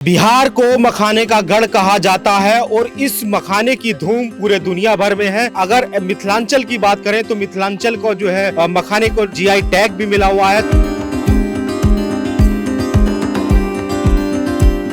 बिहार को मखाने का गढ़ कहा जाता है और इस मखाने की धूम पूरे दुनिया भर में है। अगर मिथिलांचल की बात करें तो मिथिलांचल को जो है मखाने को जीआई टैग भी मिला हुआ है।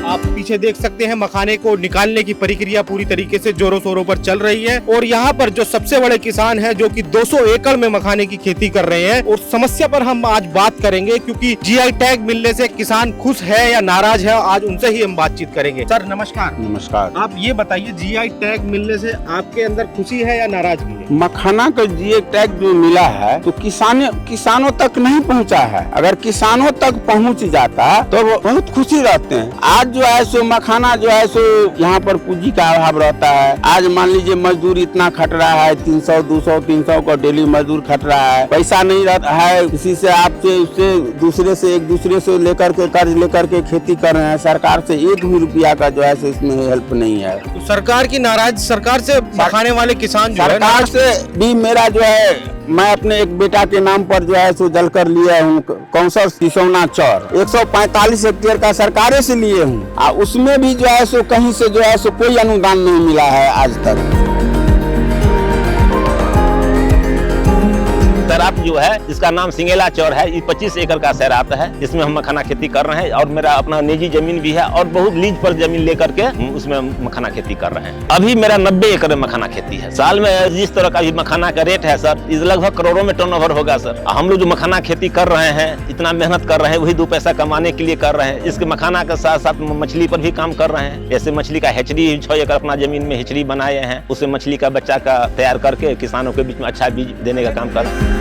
आप पीछे देख सकते हैं मखाने को निकालने की प्रक्रिया पूरी तरीके से जोरों शोरों पर चल रही है और यहाँ पर जो सबसे बड़े किसान हैं जो कि 200 एकड़ में मखाने की खेती कर रहे हैं और समस्या पर हम आज बात करेंगे, क्योंकि जीआई टैग मिलने से किसान खुश है या नाराज है, आज उनसे ही हम बातचीत करेंगे। सर नमस्कार। नमस्कार। आप ये बताइए, जीआई टैग मिलने से आपके अंदर खुशी है या नाराजगी है? मखाना का जीआई टैग जो मिला है तो किसानों तक नहीं पहुंचा है। अगर किसानों तक पहुंच जाता तो वो बहुत खुशी रहते हैं। आज जो है सो मखाना जो है सो यहाँ पर पूंजी का अभाव रहता है। आज मान लीजिए मजदूर इतना खट रहा है, 300, 200, 300 का डेली मजदूर खट रहा है, पैसा नहीं रहता है, किसी से आपसे उससे दूसरे से एक दूसरे से लेकर के कर्ज लेकर के खेती कर रहे हैं। सरकार से एक भी रुपया का जो है सो इसमें हेल्प नहीं है। तो सरकार की नाराज, सरकार से मखाने वाले किसान जो है, सरकार से भी मेरा जो है, मैं अपने एक बेटा के नाम पर जो है सो जल कर लिया हूँ कौंसर सिसौना चौर 145 हेक्टेयर का सरकारे से लिए हूँ। उसमें भी जो है सो कहीं से जो है सो कोई अनुदान नहीं मिला है आज तक। सैरात जो है इसका नाम सिंगेला चौर है। ये 25 एकड़ का सैरात है। इसमें हम मखाना खेती कर रहे हैं और मेरा अपना निजी जमीन भी है और बहुत लीज पर जमीन लेकर के उसमें मखाना खेती कर रहे हैं। अभी मेरा 90 एकड़ में मखाना खेती है। साल में जिस तरह का भी मखाना का रेट है सर, इस लगभग करोड़ों में टर्नओवर होगा सर। हम लोग जो मखाना खेती कर रहे हैं, इतना मेहनत कर रहे हैं, वही 2 पैसा कमाने के लिए कर रहे हैं। इसके मखाना के साथ साथ मछली पर भी काम कर रहे हैं। जैसे मछली का हेचरी 6 एकड़ अपना जमीन में हेचरी बनाए हैं, उससे मछली का बच्चा का तैयार करके किसानों के बीच में अच्छा बीज देने का काम कर रहे हैं।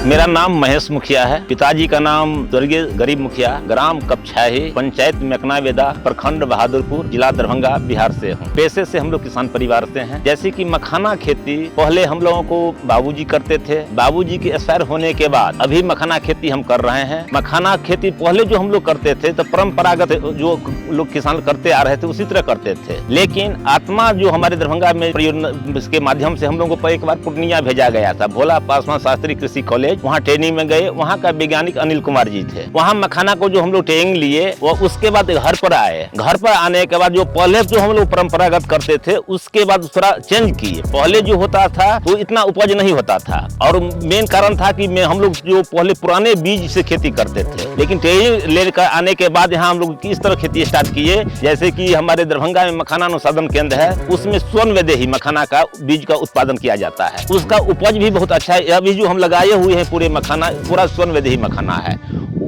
मेरा नाम महेश मुखिया है। पिताजी का नाम स्वर्गीय गरीब मुखिया, ग्राम कपछाही, पंचायत मेकनावेदा, प्रखंड बहादुरपुर, जिला दरभंगा, बिहार से हूँ। पेशे से हम लोग किसान परिवार से हैं। जैसे कि मखाना खेती पहले हम लोगों को बाबूजी करते थे। बाबूजी के एक्सपायर होने के बाद अभी मखाना खेती हम कर रहे हैं। मखाना खेती पहले जो हम लोग करते थे तो परंपरागत जो लोग किसान करते आ रहे थे उसी तरह करते थे। लेकिन आत्मा जो हमारे दरभंगा में परियोजना के माध्यम से हम लोगों को एक बार पूर्णिया भेजा गया था, भोला पासवान शास्त्री कृषि कॉलेज। वहाँ ट्रेनिंग में गए। वहाँ का वैज्ञानिक अनिल कुमार जी थे। वहाँ मखाना को जो हम लोग ट्रेनिंग लिए, वो उसके बाद घर पर आए। घर पर आने के बाद जो पहले जो हम लोग परंपरागत करते थे उसके बाद थोड़ा चेंज किए। पहले जो होता था तो इतना उपज नहीं होता था और मेन कारण था कि हम लोग जो पहले पुराने बीज से खेती करते थे। लेकिन ट्रेनिंग लेकर आने के बाद यहाँ हम लोग किस तरह खेती स्टार्ट किए, जैसे कि हमारे दरभंगा में मखाना अनुसंधान केंद्र है, उसमें स्वर्ण वैदेही मखाना का बीज का उत्पादन किया जाता है। उसका उपज भी बहुत अच्छा है। अभी जो हम लगाए हुए हैं पूरे मखाना पूरा स्वर्ण वैदेही मखाना है।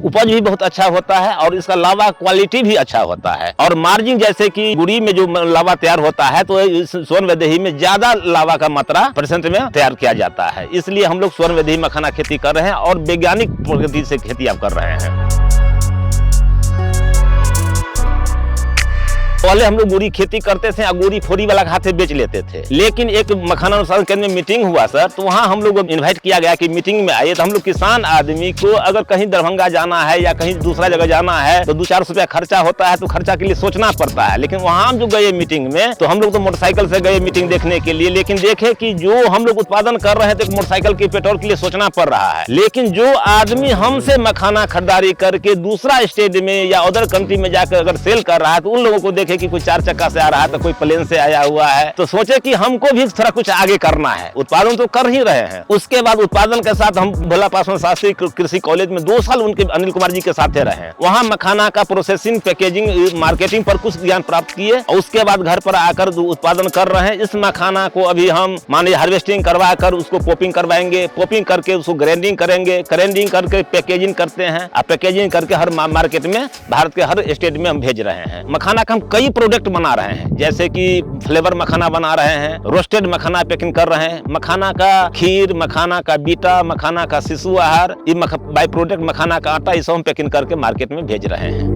उपज भी बहुत अच्छा होता है और इसका लावा क्वालिटी भी अच्छा होता है। और मार्जिन जैसे कि गुड़ी में जो लावा तैयार होता है तो स्वर्ण वैदेही में ज्यादा लावा का मात्रा % में तैयार किया जाता है। इसलिए हम लोग स्वर्ण वैदेही मखाना खेती कर रहे हैं और वैज्ञानिक पद्धति से खेती आप कर रहे हैं। पहले हम लोग गुड़ी खेती करते थे और गुड़ी फोड़ी वाला हाथ से बेच लेते थे। लेकिन एक मखाना अनुसंधान केंद्र में मीटिंग हुआ सर, तो वहाँ हम लोग इनवाइट किया गया कि मीटिंग में आइए। तो हम लोग किसान आदमी को अगर कहीं दरभंगा जाना है या कहीं दूसरा जगह जाना है तो 200-400 रुपया खर्चा होता है, तो खर्चा के लिए सोचना पड़ता है। लेकिन वहाँ हम जो गए मीटिंग में तो हम लोग तो मोटरसाइकिल से गए मीटिंग देखने के लिए, लेकिन देखे कि जो हम लोग उत्पादन कर रहे हैं तो मोटरसाइकिल के पेट्रोल के लिए सोचना पड़ रहा है। लेकिन जो आदमी हमसे मखाना खरीदारी करके दूसरा स्टेट में या अदर कंट्री में जाकर अगर सेल कर रहा है तो उन लोगों को देखे कि कोई 4 चक्का से आ रहा है तो कोई प्लेन से आया हुआ है, तो सोचे कि हमको भी थोड़ा कुछ आगे करना है। उत्पादन तो कर ही रहे हैं। उसके बाद उत्पादन के साथ हम भोला पासवान शास्त्री कृषि कॉलेज में 2 साल उनके अनिल कुमार जी के साथ रहे। वहाँ मखाना का प्रोसेसिंग, पैकेजिंग, मार्केटिंग पर कुछ ज्ञान प्राप्त किए और उसके बाद घर पर आकर उत्पादन कर रहे हैं। इस मखाना को अभी हम मान हार्वेस्टिंग करवा कर उसको पॉपिंग करवाएंगे, पॉपिंग करके उसको ग्राइंडिंग करेंगे, ग्राइंडिंग करके पैकेजिंग करते हैं और पैकेजिंग करके हर मार्केट में, भारत के हर स्टेट में हम भेज रहे हैं। मखाना का हम कई प्रोडक्ट बना रहे हैं, जैसे कि फ्लेवर मखाना बना रहे हैं, रोस्टेड मखाना पैकिंग कर रहे हैं, मखाना का खीर, मखाना का बीटा, मखाना का शिशु आहार, ये बाई प्रोडक्ट मखाना का आटा, ये सब हम पैकिंग करके मार्केट में भेज रहे हैं।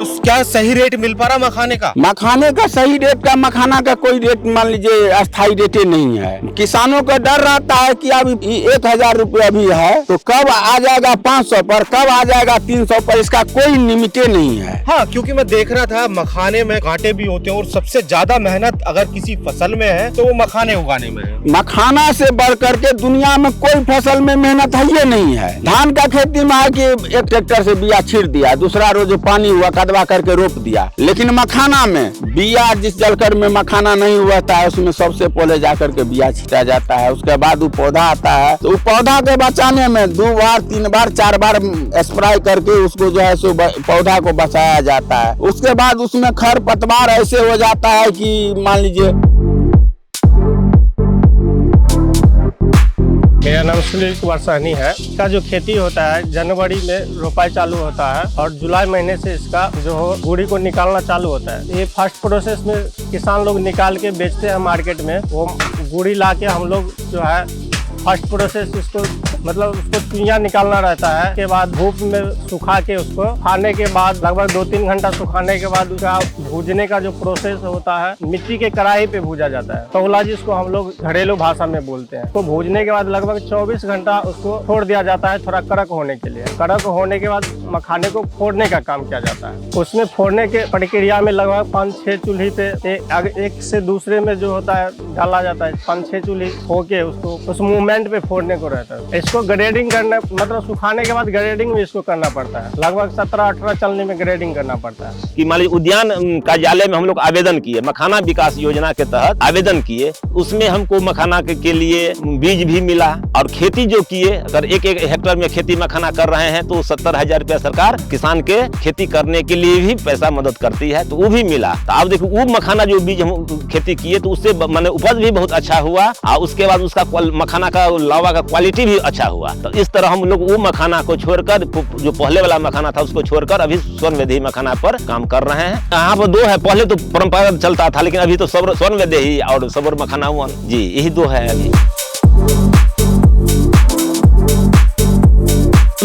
तो क्या सही रेट मिल पा रहा मखाने का? मखाने का सही रेट का, मखाना का कोई रेट मान लीजिए अस्थायी रेट नहीं है। किसानों का डर रहता है कि अब 1000 रुपये अभी है तो कब आ जाएगा 500 पर, कब आ जाएगा 300 पर, इसका कोई लिमिटे नहीं है। हाँ, क्योंकि मैं देख रहा था मखाने में घाटे भी होते हैं और सबसे ज्यादा मेहनत अगर किसी फसल में है तो वो मखाने उगाने में है। मखाना से बढ़ करके दुनिया में कोई फसल में मेहनत है ये नहीं है। धान का खेती में है कि एक ट्रैक्टर से बिया छीट दिया, दूसरा रोज पानी हुआ कदवा करके रोप दिया, लेकिन मखाना में बिया जिस जलकर में मखाना नहीं हुआ है उसमें सबसे पहले जाकर के बिया छीटा जाता है, उसके बाद वो पौधा आता है, तो पौधा के बचाने में 2 बार 3 बार 4 बार स्प्रे करके उसको जो है सो पौधा को बचाया जाता है। उसके बाद उसमें खर पतवार ऐसे हो जाता है कि मान लीजिए। मेरा नाम सुनील कुमार सहनी है। इसका जो खेती होता है जनवरी में रोपाई चालू होता है और जुलाई महीने से इसका जो गुड़ी को निकालना चालू होता है। ये फर्स्ट प्रोसेस में किसान लोग निकाल के बेचते हैं मार्केट में। वो गुड़ी ला के हम लोग जो है फर्स्ट प्रोसेस इसको मतलब उसको चुइयाँ निकालना रहता है। उसके बाद धूप में सुखा के उसको खाने के बाद लगभग 2-3 घंटा सुखाने के बाद उसका भूजने का जो प्रोसेस होता है मिट्टी के कढ़ाई पे भूजा जाता है, तौला जिसको हम लोग घरेलू भाषा में बोलते हैं। तो भूजने के बाद लगभग 24 घंटा उसको छोड़ दिया जाता है थोड़ा कड़क होने के लिए। कड़क होने के बाद मखाने को फोड़ने का काम किया जाता है। उसमें फोड़ने के प्रक्रिया में लगभग 5-6 चूल्ही पे एक से दूसरे में जो होता है डाला जाता है। 5-6 चूल्ही होके उसको उस मूवमेंट पे फोड़ने को रहता है। इसको ग्रेडिंग करना मतलब सुखाने के बाद ग्रेडिंग भी इसको करना पड़ता है। लगभग 17-18 चलने में ग्रेडिंग करना पड़ता है। कि मान लीजिए उद्यान कार्यालय में हम लोग आवेदन किए, मखाना विकास योजना के तहत आवेदन किए, उसमें हमको मखाना के लिए बीज भी मिला और खेती जो किए, अगर 1-1 हेक्टेयर में खेती मखाना कर रहे हैं तो 70,000 रुपया सरकार किसान के खेती करने के लिए भी पैसा मदद करती है, तो वो भी मिला। तो आप देखो वो मखाना जो बीज हम खेती किए तो उससे मैंने उपज भी बहुत अच्छा हुआ और उसके बाद उसका मखाना का लावा का क्वालिटी भी अच्छा हुआ। तो इस तरह हम लोग वो मखाना को छोड़कर जो पहले वाला मखाना था उसको छोड़कर अभी स्वर्ण विधि मखाना पर काम कर रहे हैं। यहाँ पर 2 है, पहले तो परंपरागत चलता था लेकिन अभी तो स्वर्ण विधि ही और सबर मखाना हुआ जी, यही 2 है अभी।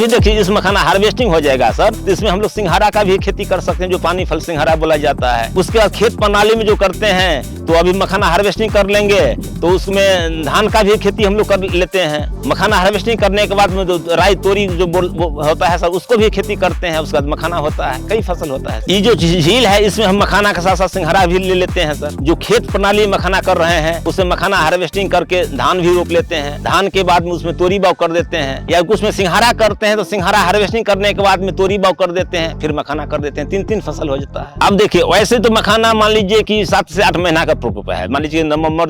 देखिए इस मखाना हार्वेस्टिंग हो जाएगा सर, तो इसमें हम लोग सिंघाड़ा का भी खेती कर सकते हैं, जो पानी फल सिंघाड़ा बोला जाता है। उसके बाद खेत प्रणाली में जो करते हैं तो अभी मखाना हार्वेस्टिंग कर लेंगे तो उसमें धान का भी खेती हम लोग कर लेते हैं। मखाना हार्वेस्टिंग करने के बाद में जो राई तोरी जो होता है सर उसको भी खेती करते हैं। उसके बाद मखाना होता है, कई फसल होता है। ये जो झील है इसमें हम मखाना के साथ साथ सिंघाड़ा भी ले लेते हैं सर। जो खेत प्रणाली मखाना कर रहे हैं उसमें मखाना हार्वेस्टिंग करके धान भी रोप लेते हैं। धान के बाद में उसमें तोरी बाव कर देते हैं, या उसमें सिंघाड़ा करते हैं तो सिंघाड़ा हार्वेस्टिंग करने के बाद में तोरी बाव कर देते हैं, फिर मखाना कर देते हैं। 3-3 फसल हो जाता है। अब देखिए वैसे तो मखाना मान लीजिए कि 7 से 8 महीना का प्रकोप है। मान लीजिए नवंबर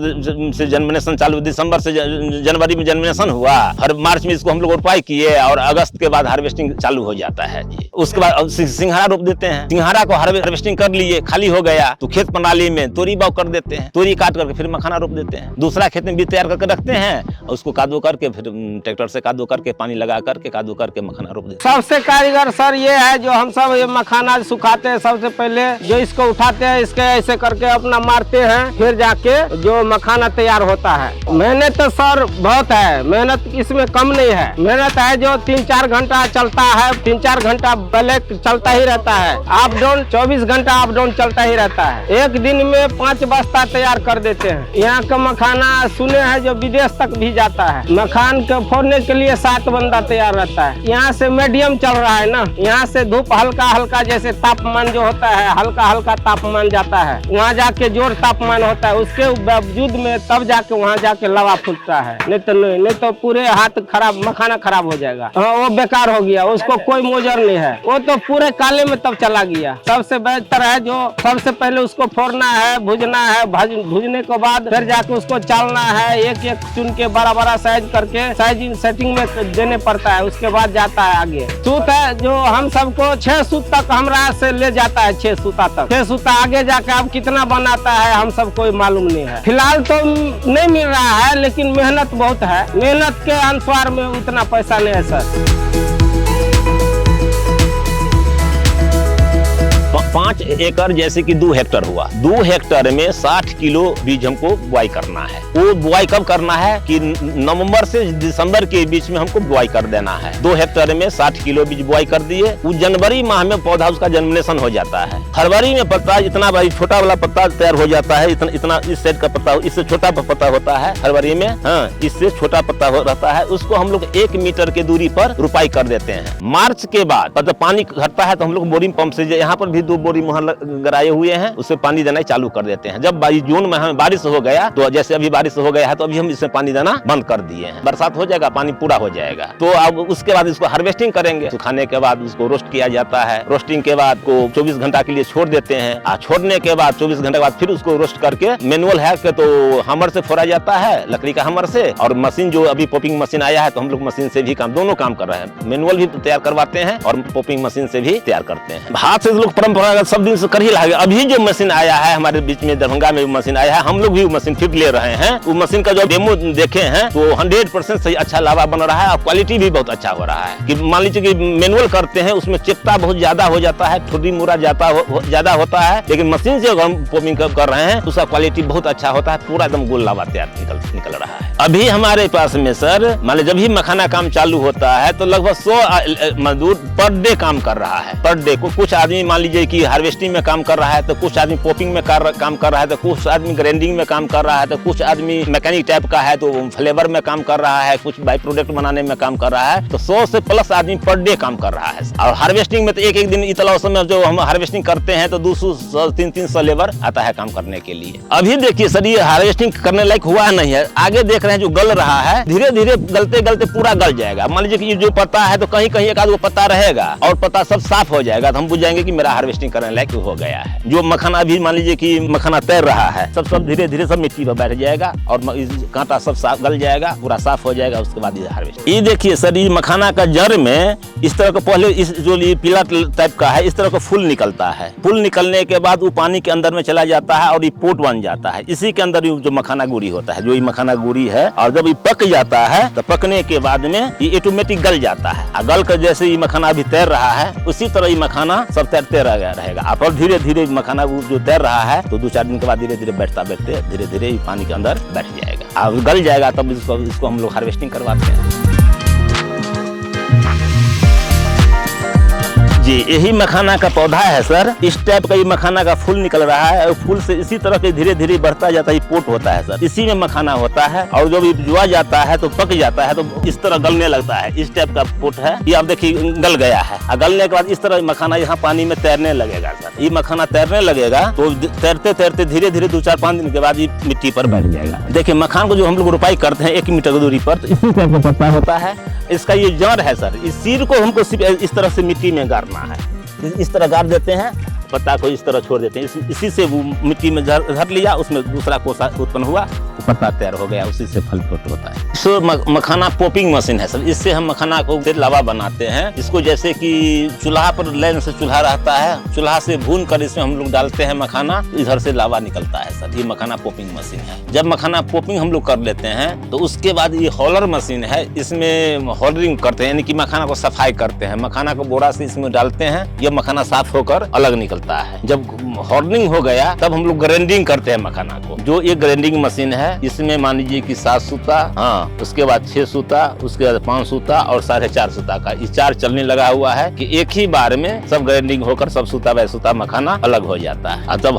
से जर्मिनेशन चालू, दिसंबर से जनवरी में जर्मिनेशन हुआ, हर मार्च में इसको हम लोग रोपाई किए और अगस्त के बाद हार्वेस्टिंग चालू हो जाता है जी। उसके बाद सिंघाड़ा रोप देते हैं। सिंघाड़ा को हार्वेस्टिंग कर लिए, खाली हो गया तो खेत प्रणाली में तोरी बाव कर देते हैं, तोरी काट करके फिर मखाना रोप देते हैं। दूसरा खेत में भी तैयार करके रखते हैं और उसको कादो करके फिर ट्रैक्टर से कादो करके पानी लगा करके कादो करके मखाना रोप देते हैं। सबसे कारीगर सर ये है जो हम सब ये मखाना सुखाते हैं, सबसे पहले जो इसको उठाते हैं इसके ऐसे करके अपना मारते हैं, फिर जाके जो मखाना तैयार होता है। मेहनत तो सर बहुत है, मेहनत इसमें कम नहीं है। मेहनत है जो 3-4 घंटा चलता है, 3-4 घंटा ब्लैक चलता ही रहता है, अप डाउन 24 घंटा अप डाउन चलता ही रहता है। एक दिन में 5 बस्ता तैयार कर देते हैं। यहाँ का मखाना सुने हैं जो विदेश तक भी जाता है। मखान के फोड़ने के लिए 7 बंदा तैयार रहता है। यहाँ से मीडियम चल रहा है ना, यहाँ से धूप हल्का हल्का जैसे तापमान जो होता है हल्का हल्का तापमान जाता है, वहाँ जाके जोर तापमान होता है, उसके बावजूद में तब जाके वहाँ जाके लवा फूटता है। नहीं तो पूरे हाथ खराब, मखाना खराब हो जाएगा। हाँ, वो बेकार हो गया, उसको कोई मोजर नहीं है, वो तो पूरे काले में तब चला गया। सबसे बेहतर है जो सबसे पहले उसको फोड़ना है, भुजना है, भुजने के बाद फिर जाके उसको चालना है, एक चुन के बड़ा साइज करके साइजिंग सेटिंग में देने पड़ता है, उसके बाद जाता है आगे। सूत है जो हम सबको 6 सूत तक हमरा से ले जाता है, 6 सूता तक। 6 सूता आगे जाके अब कितना बनाता है हम सब कोई मालूम नहीं है। फिलहाल तो नहीं मिल रहा है लेकिन मेहनत बहुत है, मेहनत के अनुसार में उतना पैसा नहीं है सर। 5 एकड़ जैसे कि 2 हेक्टर हुआ, 2 हेक्टर में 60 किलो बीज हमको बुआई करना है। वो बुआई कब करना है कि नवंबर से दिसंबर के बीच में हमको बुआई कर देना है। 2 हेक्टर में 60 किलो बीज बुआई कर दिए, वो जनवरी माह में पौधा उसका जर्मिनेशन हो जाता है। फरवरी में पत्ता इतना भाई छोटा वाला पत्ता तैयार हो जाता है, इतना इस साइड का पत्ता, इससे छोटा पत्ता होता है फरवरी में, हाँ इससे छोटा पत्ता रहता है। उसको हम लोग 1 मीटर के दूरी पर रुपाई कर देते हैं। मार्च के बाद जब पानी घटता है तो हम लोग बोरिंग पंप से, यहाँ पर भी 2 बोरी मुहर गराए हुए हैं, उससे पानी देना चालू कर देते हैं। जब जून में हमें बारिश हो गया, तो जैसे अभी बारिश हो गया है तो अभी हम इसमें पानी देना बंद कर दिए हैं। बरसात हो जाएगा, पानी पूरा हो जाएगा, तो अब उसके बाद इसको हार्वेस्टिंग करेंगे। सुखाने के बाद उसको रोस्ट किया जाता है। रोस्टिंग के बाद को 24 घंटा के लिए छोड़ देते हैं। छोड़ने के बाद 24 घंटे के बाद फिर उसको रोस्ट करके मैनुअल है कि तो हमर से फोड़ा जाता है, लकड़ी का हमर से, और मशीन जो अभी पॉपिंग मशीन आया है तो हम लोग मशीन से भी दोनों काम कर रहे हैं। मैनुअल भी तैयार करवाते हैं और पॉपिंग मशीन से भी तैयार करते हैं। हाथ से लोग परंपरागत सब दिन से कर ही लगे। अभी जो मशीन आया है हमारे बीच में, दरभंगा में मशीन आया है, हम लोग भी मशीन फिर ले रहे हैं। वो मशीन का जो डेमो देखे हैं तो 100% सही अच्छा लावा बन रहा है और क्वालिटी भी बहुत अच्छा हो रहा है। कि मान लीजिए कि मैनुअल करते हैं उसमें चिपता बहुत ज्यादा हो जाता है, ठुर्री मुरा ज्यादा होता है, लेकिन मशीन से हम पॉपिंग कर रहे हैं उसका क्वालिटी बहुत अच्छा होता है, पूरा एकदम गोल लावा तैयार निकल रहा है। अभी हमारे पास में सर मान लीजिए जब भी मखाना काम चालू होता है तो लगभग 100 मजदूर पर डे काम कर रहा है। पर डे को कुछ आदमी मान लीजिए कि हार्वेस्टिंग में काम कर रहा है, तो कुछ आदमी पॉपिंग में काम कर रहा है, तो कुछ आदमी ग्राइंडिंग में काम कर रहा है, तो कुछ आदमी मैकेनिक टाइप का है तो फ्लेवर में काम कर रहा है, कुछ बाई प्रोडक्ट बनाने में काम कर रहा है। तो 100 से प्लस आदमी पर डे काम कर रहा है। और हार्वेस्टिंग में तो एक दिन इतना समय जो हम हार्वेस्टिंग करते हैं तो 200-300 लेबर आता है काम करने के लिए। अभी देखिए सर ये हार्वेस्टिंग करने लायक हुआ नहीं है, आगे देख रहे हैं जो गल रहा है, धीरे धीरे गलते गलते पूरा गल जाएगा। मान लीजिए कि जो पत्ता है तो कहीं कहीं एक आध पत्ता रहेगा और पत्ता सब साफ हो जाएगा, तो हम बुझ जाएंगे कि मेरा हार्वेस्टिंग करने लायक हो गया है। जो मखाना भी मान लीजिए कि मखाना तैर रहा है, सब धीरे धीरे सब मिट्टी पर बैठ जाएगा और कांटा सब साफ गल जाएगा, पूरा साफ हो जाएगा, उसके बाद ये हार्वेस्ट। ये देखिए सर ये मखाना का जड़ में इस तरह का पहले इस जो पीला टाइप का है इस तरह का फूल निकलता है। फूल निकलने के बाद वो पानी के अंदर में चला जाता है और ये पोट बन जाता है। इसी के अंदर जो मखाना गुड़ी होता है, जो ये मखाना गुड़ी है, और जब ये पक जाता है तो पकने के बाद में ये ऑटोमेटिक गल जाता है। गल कर जैसे ये मखाना अभी तैर रहा है उसी तरह ये मखाना सब तैरते रहेगा। और धीरे धीरे मखाना जो तैर रहा है तो 2-4 दिन के बाद धीरे धीरे बैठते धीरे धीरे पानी के अंदर बैठ जाएगा और गल जाएगा, तब इसको हम लोग हार्वेस्टिंग करवाते हैं। जी यही मखाना का पौधा है सर, इस टाइप का ये मखाना का फूल निकल रहा है और फूल से इसी तरह के धीरे धीरे बढ़ता जाता है, पोट होता है सर, इसी में मखाना होता है। और जब ये जुआ जाता है तो पक जाता है तो इस तरह गलने लगता है। इस टाइप का पोट है, ये आप देखिए गल गया है। गलने के बाद इस तरह मखाना यहाँ पानी में तैरने लगेगा सर। ये मखाना तैरने लगेगा तो तैरते तैरते धीरे धीरे 2-4-5 दिन के बाद ये मिट्टी पर बैठ जाएगा। देखिए मखान को जो हम लोग रुपाई करते हैं 1 मीटर की दूरी पर, तो इसी टाइप का पत्ता होता है। इसका ये जड़ है सर, इस सिर को हमको सिर्फ इस तरह से मिट्टी में गाड़ना है, इस तरह गाड़ देते हैं, पत्ता को इस तरह छोड़ देते हैं। इसी से वो मिट्टी में धर लिया, उसमें दूसरा कोसा उत्पन्न हुआ, पत्ता तैयार हो गया, उसी से फल फ्रूट होता है। सो मखाना पॉपिंग मशीन है सर, इससे हम मखाना को लावा बनाते हैं। इसको जैसे कि चूल्हा पर लाइन से चूल्हा रहता है, चूल्हा से भून कर इसमें हम लोग डालते हैं मखाना, इधर से लावा निकलता है सर। ये मखाना पॉपिंग मशीन है। जब मखाना पॉपिंग हम लोग कर लेते हैं तो उसके बाद ये हॉलर मशीन है, इसमें हॉलरिंग करते हैं, यानी कि मखाना को सफाई करते हैं। मखाना को बोरा से इसमें डालते हैं, यह मखाना साफ होकर अलग निकलता है। जब हॉर्निंग हो गया तब हम लोग ग्राइंडिंग करते हैं मखाना को। जो ये ग्राइंडिंग मशीन है इसमें मान लीजिए कि 7 सूता, हाँ उसके बाद 6 सूता, उसके बाद 5 सूता और 4.5 सूता का ये 4 चलने लगा हुआ है कि एक ही बार में सब ग्राइंडिंग होकर सब सूता बाय सूता मखाना अलग हो जाता है। और जब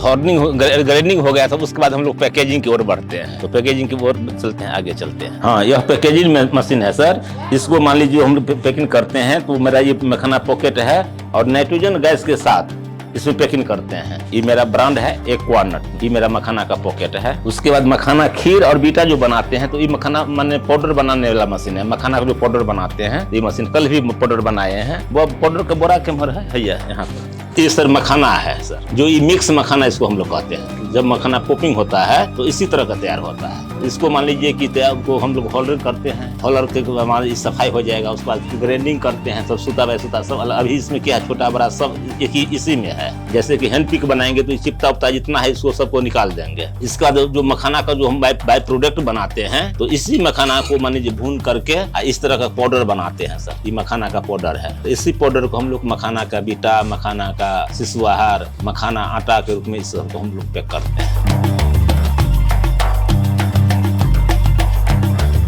ग्राइंडिंग हो गया तब उसके बाद हम लोग पैकेजिंग की ओर बढ़ते हैं। तो पैकेजिंग की ओर चलते हैं, आगे चलते हैं। हाँ यह पैकेजिंग मशीन है सर। इसको मान लीजिए हम लोग पैकिंग करते हैं तो मेरा ये मखाना पॉकेट है और नाइट्रोजन गैस के साथ इसमें पैकिंग करते हैं। ये मेरा ब्रांड है एक्वानट, ये मेरा मखाना का पॉकेट है। उसके बाद मखाना खीर और बीटा जो बनाते हैं तो ये मखाना माने पाउडर बनाने वाला मशीन है। मखाना का जो पाउडर बनाते हैं ये मशीन कल भी पाउडर बनाए हैं, वो पाउडर का बोरा कैमर है यहाँ पर। ये सर मखाना है सर, जो ये मिक्स मखाना इसको हम लोग कहते हैं। जब मखाना पॉपिंग होता है तो इसी तरह का तैयार होता है। इसको मान लीजिए कि को हम लोग हॉलर करते हैं, हॉलर के हमारी सफाई हो जाएगा, उसके बाद ग्राइंडिंग करते हैं, सब सूता वैसूता सब अभी इसमें क्या है, छोटा बड़ा सब एक ही इसी में है। जैसे कि हैंड पिक बनाएंगे तो चिपटा उपटा जितना है इसको सबको निकाल देंगे। इसका जो मखाना का जो हम बाय प्रोडक्ट बनाते हैं तो इसी मखाना को मान लीजिए भून करके इस तरह का पाउडर बनाते हैं सर। ये मखाना का पाउडर है, तो इसी पाउडर को हम लोग मखाना का बीटा, मखाना का शिशु आहार, मखाना आटा के रूप में इस सबको हम लोग पैक करते हैं।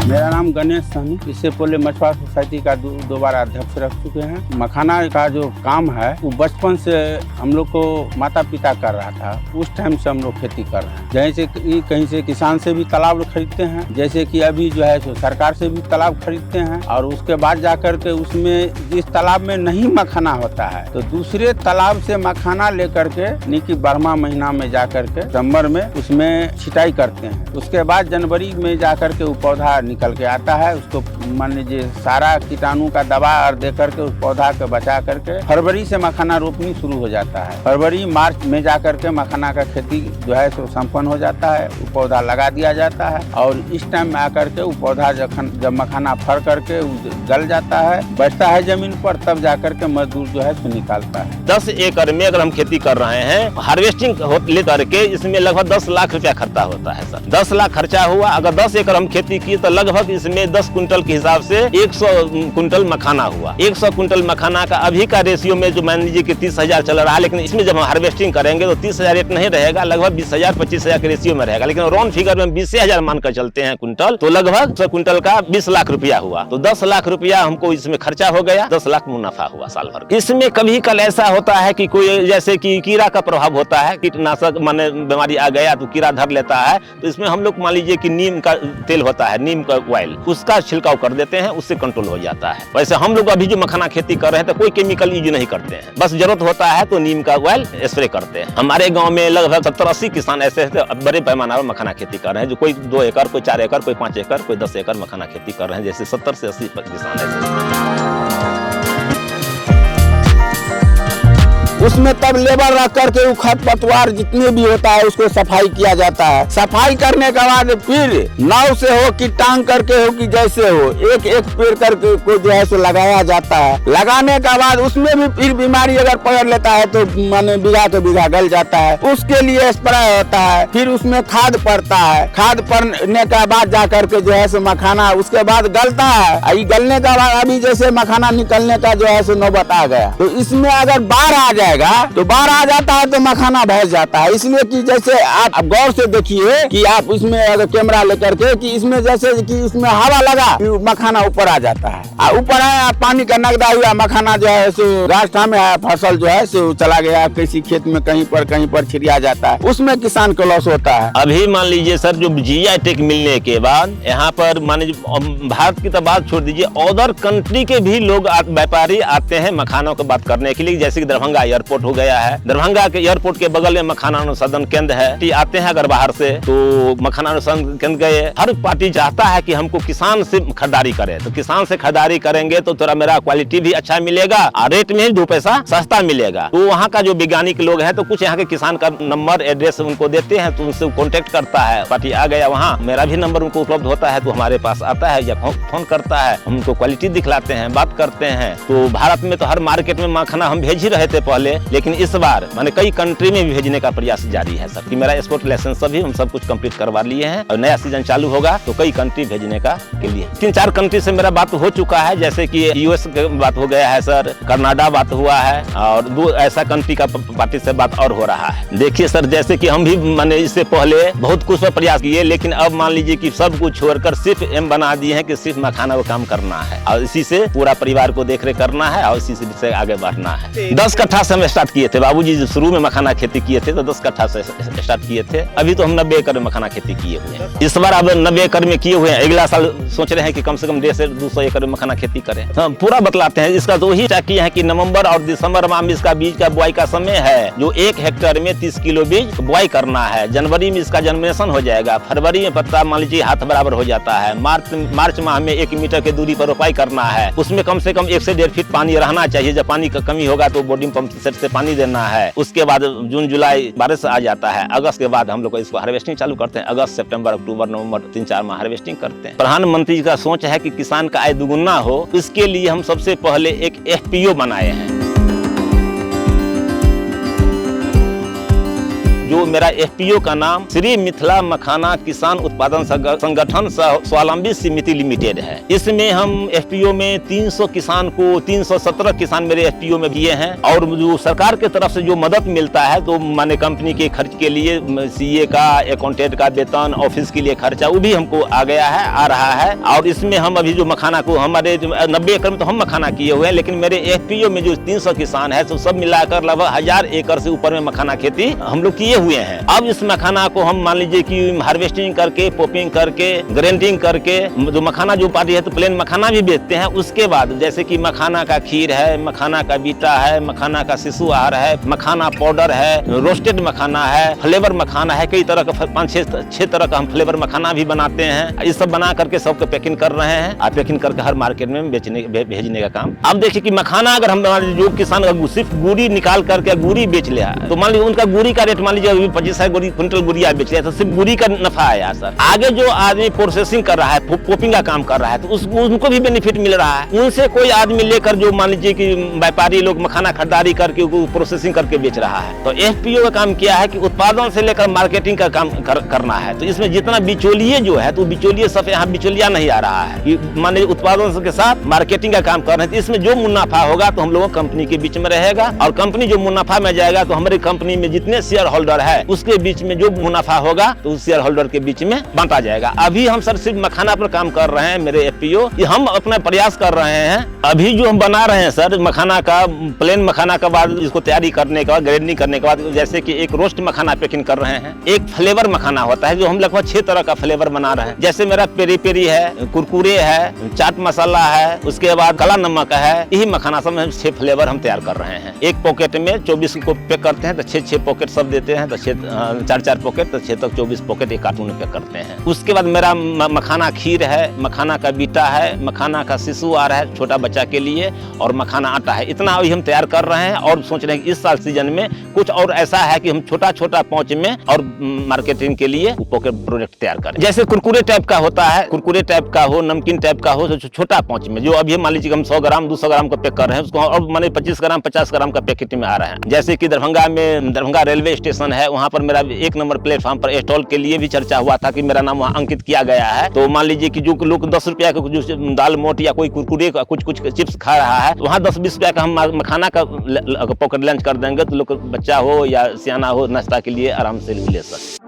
मेरा नाम गणेश सहनी, इससे पहले मछुआरा सोसाइटी का दो बार अध्यक्ष रह चुके हैं। मखाना का जो काम है वो बचपन से हम लोग को माता पिता कर रहा था, उस टाइम से हम लोग खेती कर रहे हैं। जैसे कहीं से किसान से भी तालाब खरीदते हैं, जैसे कि अभी जो है सो सरकार से भी तालाब खरीदते हैं, और उसके बाद जाकर के उसमें जिस तालाब में नहीं मखाना होता है तो दूसरे तालाब से मखाना लेकर के नीति 12वां महीना में जाकर के दिसंबर में उसमें छिटाई करते हैं। उसके बाद जनवरी में जाकर के वो पौधा निकल के आता है। उसको मान लीजिए सारा कीटाणु का दवा और दे करके उस पौधा को बचा करके फरवरी से मखाना रोपनी शुरू हो जाता है। फरवरी मार्च में जाकर के मखाना का खेती जो है सो संपन्न हो जाता है, वो पौधा लगा दिया जाता है। और इस टाइम में आकर के वो पौधा जब मखाना फर करके गल जाता है, बचता है जमीन पर, तब जाकर के मजदूर जो है सो निकालता है। 10 एकड़ में अगर हम खेती कर रहे हैं, हार्वेस्टिंग लेकर के इसमें लगभग 10 लाख रुपया खर्चा होता है सर। 10 लाख खर्चा हुआ। अगर 10 एकड़ हम खेती की तो लगभग इसमें 10 कुंटल के हिसाब से 100 कुंटल मखाना हुआ। 100 कुंटल मखाना का अभी का रेशियो में जो मान लीजिए कि 30,000 चल रहा है, लेकिन इसमें जब हम हार्वेस्टिंग करेंगे तो 30,000 रेट नहीं रहेगा, लगभग 20,000 25,000 के रेशियो में रहेगा। लेकिन राउंड फिगर में 20,000 मानकर चलते हैं कुंटल, तो लगभग 100 कुंटल का 20 लाख रुपया हुआ। तो 10 लाख रुपया हमको इसमें खर्चा हो गया, 10 लाख मुनाफा हुआ साल भर। इसमें कभी कल ऐसा होता है कि कोई जैसे कि कीड़ा का प्रभाव होता है, कीटनाशक माने बीमारी आ गया तो कीड़ा धर लेता है, तो इसमें हम लोग मान लीजिए कि नीम का तेल होता है, नीम का ऑयल, उसका छिड़काव कर देते हैं, उससे कंट्रोल हो जाता है। वैसे हम लोग अभी जो मखाना खेती कर रहे हैं तो कोई केमिकल यूज नहीं करते हैं, बस जरूरत होता है तो नीम का ऑयल स्प्रे करते हैं। हमारे गांव में लगभग 70-80 किसान ऐसे बड़े पैमाने पर मखाना खेती कर रहे हैं, जो कोई 2 एकड़, कोई 4 एकड़, कोई 5 एकड़, कोई 10 एकड़ मखाना खेती कर रहे हैं। जैसे 70 से 80 किसान ऐसे। उसमें तब लेबर रख करके वो खरपतवार जितने भी होता है उसको सफाई किया जाता है। सफाई करने के बाद फिर नाव से हो कि टांग करके हो कि जैसे हो, एक एक पेड़ करके को जो है सो लगाया जाता है। लगाने के बाद उसमें भी फिर बीमारी अगर पकड़ लेता है तो माने बीघा के बीघा गल जाता है, उसके लिए स्प्रे होता है। फिर उसमें खाद पड़ता है, खाद पड़ने के बाद जाकर के जो है सो मखाना उसके बाद गलता है। ये गलने के बाद अभी जैसे मखाना निकलने का जो है सो नौबत आ गया, तो इसमें अगर बाढ़ आ जाए तो बाढ़ आ जाता है तो मखाना भस जाता है। इसलिए कि जैसे आप गौर से देखिए कि आप इसमें अगर कैमरा लेकर के कि इसमें जैसे कि इसमें हवा लगा मखाना ऊपर आ जाता है, ऊपर आया पानी का नगदा हुआ मखाना जो है सो रास्ता में फसल जो है सो चला गया, किसी खेत में कहीं पर छिड़िया जाता है, उसमें किसान को लॉस होता है। अभी मान लीजिए सर जो जीआई टैग मिलने के बाद यहाँ पर मान लीजिए भारत की तो बात छोड़ दीजिए, अदर कंट्री के भी लोग व्यापारी आते हैं मखानों की बात करने के लिए। जैसे कि दरभंगा एयरपोर्ट हो गया है, दरभंगा के एयरपोर्ट के बगल में मखाना अनुसंधान केंद्र है। आते हैं अगर बाहर से तो मखाना अनुसंधान केंद्र गए, हर पार्टी चाहता है कि हमको किसान से खरीदारी करें, तो किसान से खरीदारी करेंगे तो थोड़ा मेरा क्वालिटी भी अच्छा मिलेगा और रेट में 2 पैसा सस्ता मिलेगा। तो वहाँ का जो वैज्ञानिक लोग हैं तो कुछ यहाँ के किसान का नंबर एड्रेस उनको देते हैं, तो उनसे कॉन्टेक्ट करता है। पार्टी आ गया वहाँ, मेरा भी नंबर उनको उपलब्ध होता है, तो हमारे पास आता है या फोन करता है, हम उनको क्वालिटी दिखलाते हैं, बात करते हैं। तो भारत में तो हर मार्केट में मखाना हम भेज ही रहे थे पहले, लेकिन इस बार मैंने कई कंट्री में भी भेजने का प्रयास जारी है सर। कि मेरा एक्सपोर्ट लाइसेंस भी हम सब कुछ कंप्लीट करवा लिए हैं, और नया सीजन चालू होगा तो कई कंट्री भेजने का के लिए 3-4 कंट्री से मेरा बात हो चुका है। जैसे कि यूएस बात हो गया है सर, कनाडा बात हुआ है, और 2 ऐसा कंट्री का पार्टी से बात और हो रहा है। देखिए सर, जैसे कि हम भी मैंने इससे पहले बहुत कुछ प्रयास किए, लेकिन अब मान लीजिए कि सब कुछ छोड़कर सिर्फ एम बना दिए हैं कि सिर्फ मखाना को काम करना है, और इसी से पूरा परिवार को देखरेख करना है, और इसी से आगे बढ़ना है। 10 कट्ठा से हम स्टार्ट किए थे, बाबूजी शुरू में मखाना खेती किए थे तो 10 कट्ठा से स्टार्ट किए थे। अभी तो हम 90 एकड़ में मखाना खेती किए हुए हैं। इस बार अब 90 एकड़ में किए हुए हैं, अगला साल सोच रहे हैं कि कम से कम 150 से 200 एकड़ में मखाना खेती करें। हम पूरा बतलाते हैं इसका। तो वही किए हैं कि नवंबर और दिसंबर माह में इसका बीज का बुआई का समय है, जो 1 हेक्टेयर में 30 किलो बीज बुआई करना है। जनवरी में इसका जर्मिनेशन हो जाएगा, फरवरी में पत्ता मान लीजिए हाथ बराबर हो जाता है, मार्च माह में 1 मीटर की दूरी पर रोपाई करना है। उसमें कम से कम 1 से 1.5 फीट पानी रहना चाहिए। जब पानी का कमी होगा तो बोर्डिंग पंप से सेट से पानी देना है। उसके बाद जून जुलाई बारिश आ जाता है, अगस्त के बाद हम लोग इसको हार्वेस्टिंग चालू करते हैं। अगस्त सितंबर अक्टूबर नवंबर 3-4 माह हार्वेस्टिंग करते हैं। प्रधानमंत्री जी का सोच है कि किसान का आय दुगुना हो, इसके लिए हम सबसे पहले एक FPO बनाए हैं। जो मेरा FPO का नाम श्री मिथिला मखाना किसान उत्पादन संगठन स्वावलंबी समिति लिमिटेड है। इसमें हम FPO में 300 किसान को 317 किसान मेरे FPO में दिए हैं। और जो सरकार के तरफ से जो मदद मिलता है, तो माने कंपनी के खर्च के लिए CA का, अकाउंटेंट का वेतन, ऑफिस के लिए खर्चा, वो भी हमको आ गया है, आ रहा है। और इसमें हम अभी जो मखाना को हमारे 90 एकड़ में तो हम मखाना किए हुए हैं, लेकिन मेरे FPO में जो 300 किसान है, तो सब मिलाकर लगभग 1000 एकड़ से ऊपर में मखाना खेती हम लोग किए हुए हैं। अब इस मखाना को हम मान लीजिए कि हार्वेस्टिंग करके, पॉपिंग करके, ग्राइंडिंग करके, जो मखाना जो पार्टी है तो प्लेन मखाना भी बेचते हैं। उसके बाद जैसे कि मखाना का खीर है, मखाना का बीटा है, मखाना का शिशु आहार है, मखाना पाउडर है, रोस्टेड मखाना है, फ्लेवर मखाना है, कई तरह का 5-6 तरह का हम फ्लेवर मखाना भी बनाते हैं। ये सब बना करके सबको पैकिंग कर रहे हैं और पैकिंग करके हर मार्केट में भेजने का काम। अब देखिए कि मखाना अगर हम जो किसान सिर्फ गुड़ी निकाल करके गुड़ी बेच लिया, तो मान लीजिए उनका गुड़ी का रेट मान लीजिए 25 क्विंटल गुड़िया बेच लिया, तो सिर्फ गुड़ी का नफा आया सर। आगे जो आदमी प्रोसेसिंग कर रहा है, पोपिंग का काम कर रहा है, तो उनको भी बेनिफिट मिल रहा है। उनसे कोई आदमी लेकर जो मान लीजिए कि व्यापारी लोग मखाना खरीदारी करके प्रोसेसिंग करके बेच रहा है। तो FPO का काम किया है कि उत्पादन से लेकर मार्केटिंग का काम करना है। तो इसमें जितना बिचौलिए जो है, तो बिचौलिए सब यहाँ बिचौलिया नहीं आ रहा है, मान लीजिए उत्पादन के साथ मार्केटिंग का काम कर रहे हैं। तो इसमें जो मुनाफा होगा तो हम लोगों कंपनी के बीच में रहेगा, और कंपनी जो मुनाफा में जाएगा तो हमारी कंपनी में जितने शेयर होल्डर है उसके बीच में जो मुनाफा होगा तो उस शेयर होल्डर के बीच में बांटा जाएगा। अभी हम सर सिर्फ मखाना पर काम कर रहे हैं, मेरे FPO ये हम अपना प्रयास कर रहे हैं। अभी जो हम बना रहे हैं सर मखाना का, प्लेन मखाना के बाद इसको तैयारी करने के बाद, ग्राइंडिंग करने के बाद, जैसे कि एक रोस्ट मखाना पैकिंग कर रहे हैं, एक फ्लेवर मखाना होता है जो हम लगभग 6 तरह का फ्लेवर बना रहे हैं। जैसे मेरा पेरी पेरी है, कुरकुरे है, चाट मसाला है, उसके बाद काला नमक है, यही मखाना सब 6 फ्लेवर हम तैयार कर रहे हैं। एक पॉकेट में 24 को पैक करते हैं, तो 6 पॉकेट सब देते हैं, तो 4 पॉकेट, तो 6 तक 24 पॉकेट एक कार्टून पे करते हैं। उसके बाद मेरा मखाना खीर है, मखाना का बीटा है, मखाना का शिशु आहार है छोटा बच्चा के लिए, और मखाना आटा है। इतना अभी हम तैयार कर रहे हैं और सोच रहे हैं कि इस साल सीजन में कुछ और ऐसा है कि हम छोटा पाउच में और मार्केटिंग के लिए पॉकेट प्रोडक्ट तैयार करें। जैसे कुरकुरे टाइप का होता है, कुरकुरे टाइप का हो, नमकीन टाइप का हो, तो छोटा पाउच में, जो अभी मान लीजिए हम 100 ग्राम 200 ग्राम का पैक कर रहे हैं, उसको और माने 25 ग्राम 50 ग्राम का पैकेट में आ रहा है। जैसे कि दरभंगा में दरभंगा रेलवे स्टेशन है, वहाँ पर मेरा 1 नंबर प्लेटफॉर्म पर स्टॉल के लिए भी चर्चा हुआ था कि मेरा नाम वहाँ अंकित किया गया है। तो मान लीजिए कि जो लोग 10 रुपया का जो दाल मोट या कोई कुरकुरे का कुछ चिप्स खा रहा है, वहाँ 10-20 रुपया का हम मखाना का पॉकेट लंच कर देंगे, तो लोग बच्चा हो या सियाना हो नाश्ता के लिए आराम से ले सके।